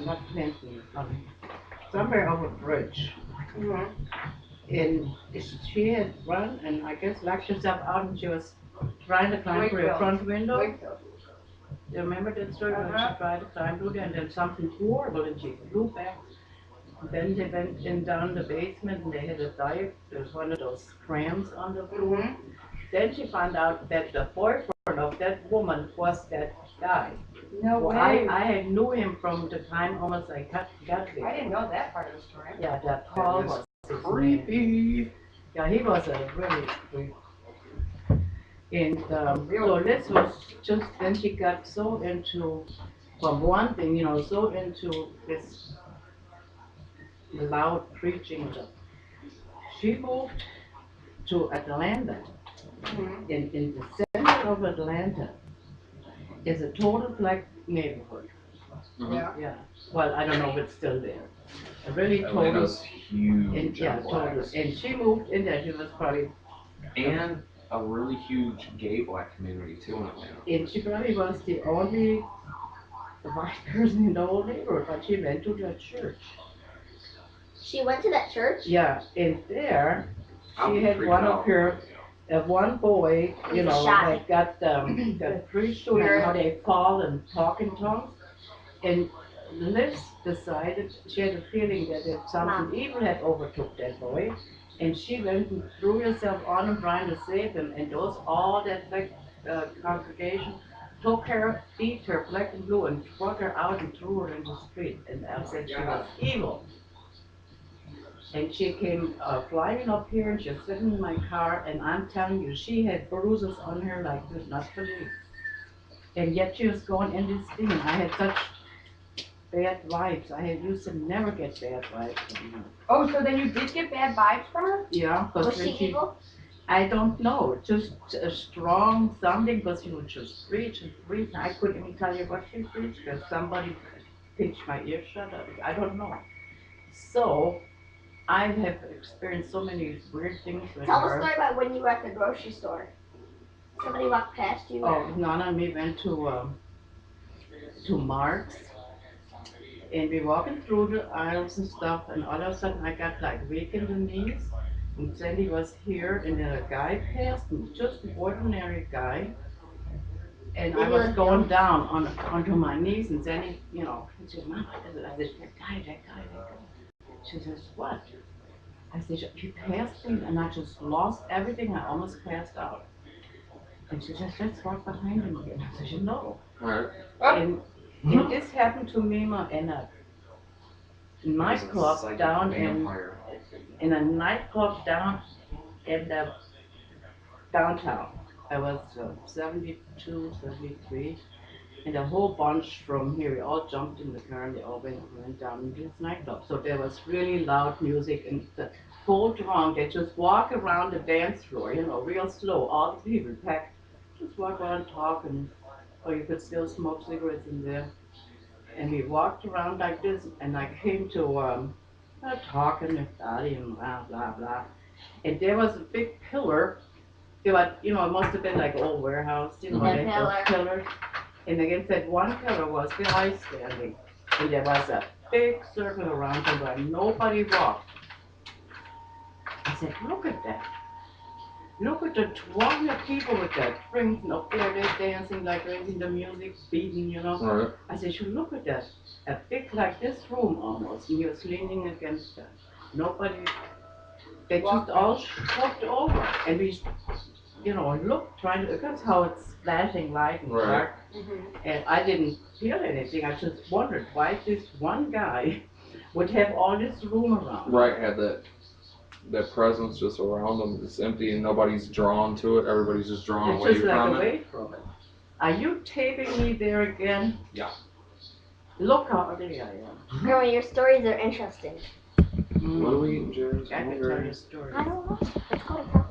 not Clinton, somewhere over a bridge. Mm-hmm. And she had run and I guess locked herself out and she was trying to climb through a front window. Wakefield. You remember that story when Uh-huh. she tried to climb through there and then something horrible and she flew back. Then they went in down the basement and they had a dive. There was one of those crams on the floor. Mm-hmm. Then she found out that the boyfriend of that woman was that guy. No Well, way. I had knew him from the time almost I got there. I didn't know that part of the story. Yeah, that Paul was his name. Creepy. Yeah, he was a really creep. And Real so this was just, then she got so into, well, one thing, so into this loud preaching stuff. She moved to Atlanta. Mm-hmm. In the center of Atlanta is a total black neighborhood. Yeah. Yeah. Well, I don't know if it's still there. A really total. Atlanta's huge. And, yeah, on total. blacks. And she moved in there. She was probably. And a really huge gay black community too in Atlanta. And she probably was the only white person in the whole neighborhood, but she went to the church. She went to that church? Yeah, and there I'll she be had freaked one out. of her, one boy, He's shy. that got the priesthood and how they fall and talk in tongues. And Liz decided, she had a feeling that if something evil had overtook that boy, and she went and threw herself on him trying to save him, and all that black congregation took her, beat her black and blue, and brought her out and threw her in the street, and said she was evil. And she came flying up here, and she was sitting in my car, and I'm telling you, she had bruises on her like you would not believe. And yet she was going in this thing, and I had such bad vibes. I used to never get bad vibes from her. Oh, so then you did get bad vibes from her? Yeah, because Was when she evil? I don't know, just a strong something, because she would just preach and preach. I couldn't even tell you what she preached, because somebody pinched my ear shut. I don't know. So, I have experienced so many weird things with Tell the her. story about when you were at the grocery store. Somebody walked past you. Oh, Nana and me went to Mark's, and we walking through the aisles and stuff, and all of a sudden I got like weak in the knees, and Sandy was here, and then a guy passed me, just an ordinary guy, and I was going down onto my knees, and Sandy, she said, Mama, I said, that guy. She says, what? I said, he passed me, and I just lost everything. I almost passed out. And she says, let's walk behind him again. I said, no. Alright. And this happened to me in a nightclub down in a nightclub down in the downtown. I was 72, 73, and a whole bunch from here, we all jumped in the car and they all went down to this nightclub. So there was really loud music, and the whole drunk, they just walk around the dance floor, real slow, all the people packed, just walk around talking, or you could still smoke cigarettes in there. And we walked around like this, and I came to talking with Daddy and blah, blah, blah. And there was a big pillar. It was, it must have been like an old warehouse, The those pillar. pillars. And against that one pillar was the guy standing. And there was a big circle around him where nobody walked. I said, look at that. Look at the 20 people with their drinks and up there, they're dancing like crazy, the music beating, Alright. I said, you look at that. A big, like this room almost, and he was leaning against that. Nobody, they just all walked over. And we, looked, trying to, that's how it's flashing light and dark. Mm-hmm. And I didn't feel anything. I just wondered why this one guy would have all this room around. Right, had that presence just around them. It's empty and nobody's drawn to it. Everybody's just drawn It's away just like from it. away from it. Are you taping me there again? Yeah. Look how ugly I am. Girl, your stories are interesting. What are we eating, James? I can tell you a story. I don't know. Let's go to Taco